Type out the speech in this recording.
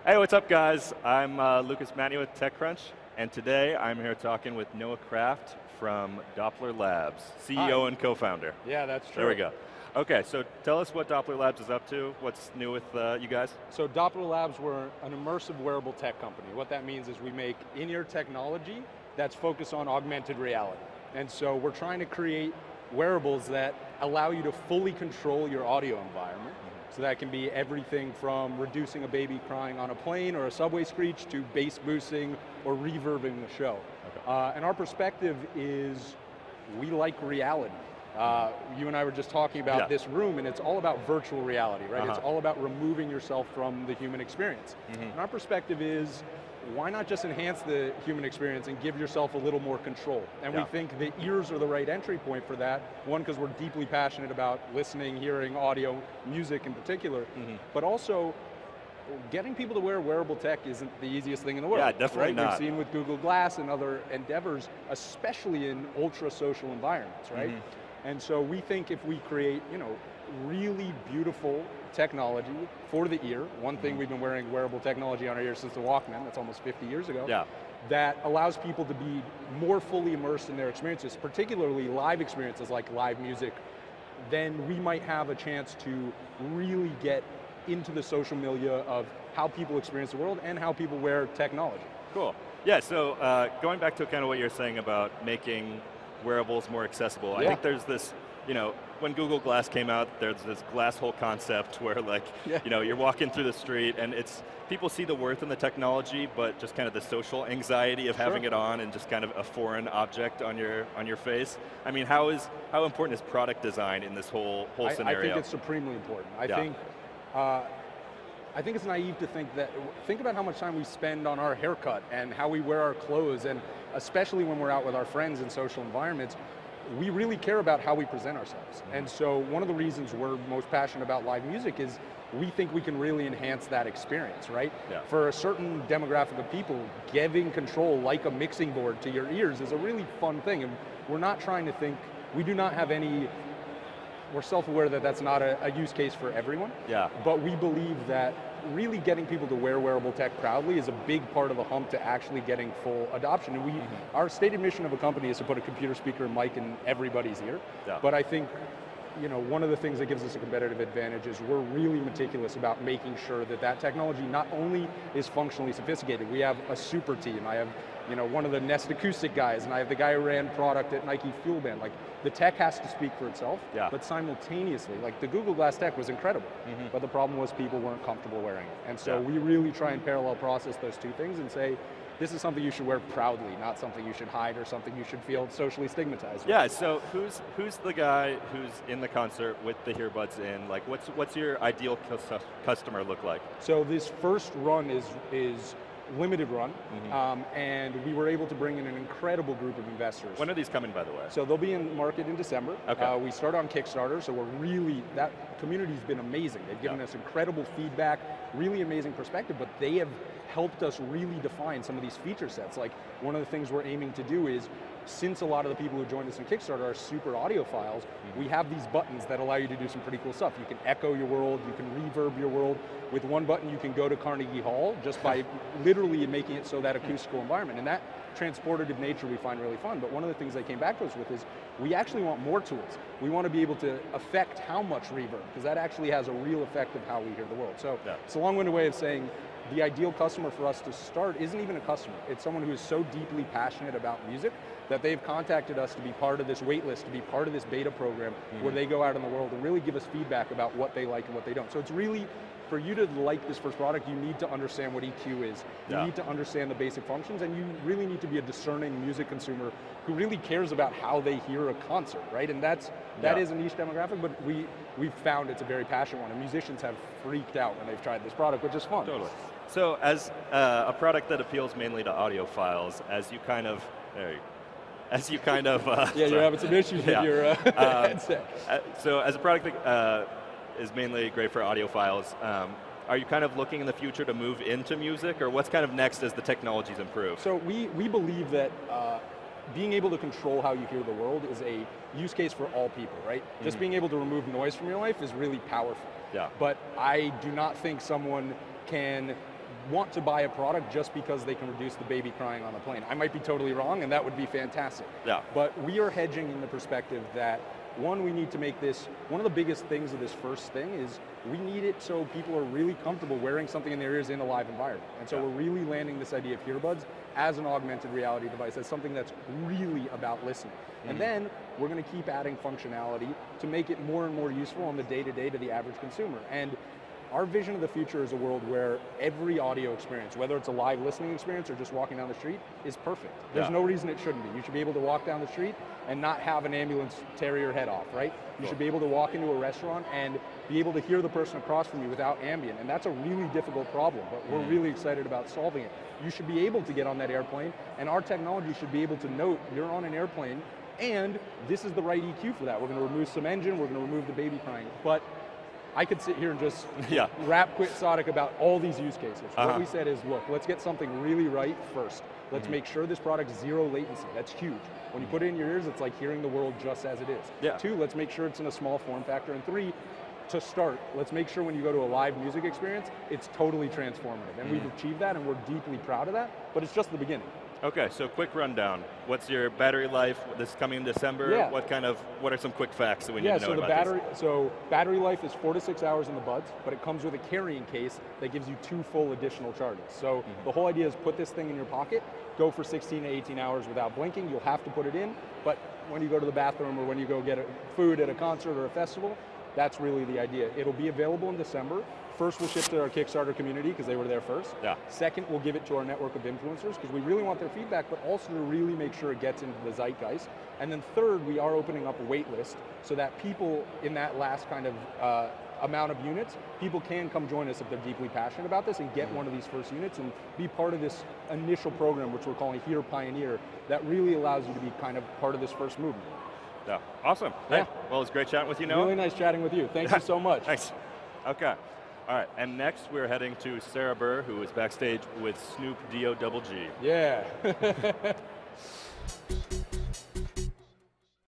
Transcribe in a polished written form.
Hey, what's up, guys? I'm Lucas Matney with TechCrunch, and today I'm here talking with Noah Kraft from Doppler Labs, CEO Hi. and co-founder. Yeah, that's true. There we go. Okay, so tell us what Doppler Labs is up to. What's new with you guys? So Doppler Labs, we're an immersive wearable tech company. What that means is we make in-ear technology that's focused on augmented reality. And so we're trying to create wearables that allow you to fully control your audio environment. So that can be everything from reducing a baby crying on a plane or a subway screech to bass boosting or reverbing the show. Okay. And our perspective is we like reality. You and I were just talking about this room, and it's all about virtual reality, right? It's all about removing yourself from the human experience. And our perspective is, why not just enhance the human experience and give yourself a little more control? And we think the ears are the right entry point for that. One, because we're deeply passionate about listening, hearing, audio, music in particular, but also getting people to wear wearable tech isn't the easiest thing in the world. Yeah, definitely not. We've seen with Google Glass and other endeavors, especially in ultra-social environments, right? And so we think if we create, really beautiful technology for the ear, one thing we've been wearing wearable technology on our ears since the Walkman, that's almost 50 years ago, that allows people to be more fully immersed in their experiences, particularly live experiences like live music, then we might have a chance to really get into the social milieu of how people experience the world and how people wear technology. Cool. Yeah, so going back to kind of what you're saying about making wearables more accessible, I think there's this, when Google Glass came out, there's this glass hole concept where you're walking through the street and people see the worth in the technology, but just kind of the social anxiety of having it on and just kind of a foreign object on your face. I mean, how important is product design in this whole scenario? I think it's supremely important. I think it's naive to think about how much time we spend on our haircut and how we wear our clothes, and especially when we're out with our friends in social environments, we really care about how we present ourselves. And so one of the reasons we're most passionate about live music is we think we can really enhance that experience, right? For a certain demographic of people, giving control like a mixing board to your ears is a really fun thing, and we're not trying to think, we do not have any, we're self-aware that that's not a use case for everyone, but we believe that really getting people to wear wearable tech proudly is a big part of the hump to actually getting full adoption. And our stated mission of a company is to put a computer speaker and mic in everybody's ear, but I think one of the things that gives us a competitive advantage is we're really meticulous about making sure that that technology not only is functionally sophisticated. We have a super team. I have one of the Nest Acoustic guys, and I have the guy who ran product at Nike Fuel Band. Like, the tech has to speak for itself, but simultaneously, like the Google Glass tech was incredible, but the problem was people weren't comfortable wearing it. And so we really try and parallel process those two things and say, this is something you should wear proudly, not something you should hide or something you should feel socially stigmatized with. Yeah, so who's the guy who's in the concert with the earbuds in? Like, what's your ideal customer look like? So this first run is limited run, and we were able to bring in an incredible group of investors. When are these coming, by the way? So they'll be in market in December. We start on Kickstarter, so that community's been amazing. They've given us incredible feedback, really amazing perspective, but they have helped us really define some of these feature sets. Like, one of the things we're aiming to do is, since a lot of the people who joined us in Kickstarter are super audiophiles, we have these buttons that allow you to do some pretty cool stuff. You can echo your world, you can reverb your world. With one button you can go to Carnegie Hall just by literally making it so that acoustical environment. And that transportative nature we find really fun, but one of the things they came back to us with is, we actually want more tools. We want to be able to affect how much reverb, because that actually has a real effect of how we hear the world. So it's a long-winded way of saying, the ideal customer for us to start isn't even a customer. It's someone who is so deeply passionate about music that they've contacted us to be part of this wait list, to be part of this beta program where they go out in the world and really give us feedback about what they like and what they don't. So it's really, for you to like this first product, you need to understand what EQ is. You need to understand the basic functions, and you really need to be a discerning music consumer who really cares about how they hear a concert, right? And that is a niche demographic, but we've found it's a very passionate one, and musicians have freaked out when they've tried this product, which is fun. Totally. So as a product that appeals mainly to audiophiles, as you kind of you're having some issues with your headset. So as a product that is mainly great for audiophiles, are you kind of looking in the future to move into music, or what's kind of next as the technologies improve? So we believe that being able to control how you hear the world is a use case for all people, right? Just being able to remove noise from your life is really powerful. But I do not think someone can want to buy a product just because they can reduce the baby crying on the plane. I might be totally wrong, and that would be fantastic. Yeah. But we are hedging in the perspective that, one, we need to make this, one of the biggest things of this first thing is we need it so people are really comfortable wearing something in their ears in a live environment. And so we're really landing this idea of earbuds as an augmented reality device, as something that's really about listening. And then we're going to keep adding functionality to make it more and more useful on the day-to-day to the average consumer. And our vision of the future is a world where every audio experience, whether it's a live listening experience or just walking down the street, is perfect. There's no reason it shouldn't be. You should be able to walk down the street and not have an ambulance tear your head off, right? You should be able to walk into a restaurant and be able to hear the person across from you without ambient, and that's a really difficult problem, but we're really excited about solving it. You should be able to get on that airplane, and our technology should be able to note you're on an airplane, and this is the right EQ for that. We're going to remove some engine, we're going to remove the baby crying, but I could sit here and just rap quixotic about all these use cases. What we said is, look, let's get something really right first. Let's make sure this product's zero latency. That's huge. When you put it in your ears, it's like hearing the world just as it is. 2, let's make sure it's in a small form factor. And 3, to start, let's make sure when you go to a live music experience, it's totally transformative. And we've achieved that, and we're deeply proud of that, but it's just the beginning. Okay, so quick rundown. What's your battery life? This is coming in December. What are some quick facts that we need to know about this? So battery life is 4 to 6 hours in the buds, but it comes with a carrying case that gives you 2 full additional charges. So the whole idea is put this thing in your pocket, go for 16 to 18 hours without blinking. You'll have to put it in, but when you go to the bathroom or when you go get food at a concert or a festival, that's really the idea. It'll be available in December. First, we'll ship to our Kickstarter community because they were there first. Second, we'll give it to our network of influencers because we really want their feedback, but also to really make sure it gets into the zeitgeist. And then third, we are opening up a wait list so that people in that last kind of amount of units, people can come join us if they're deeply passionate about this and get one of these first units and be part of this initial program, which we're calling Here Pioneer, that really allows you to be kind of part of this first movement. Yeah, awesome. Hey, well, it's great chatting with you, Noah. Really nice chatting with you. Thank you so much. Thanks. Okay. All right, and next we're heading to Sarah Burr, who is backstage with Snoop D-O-double-G. Yeah.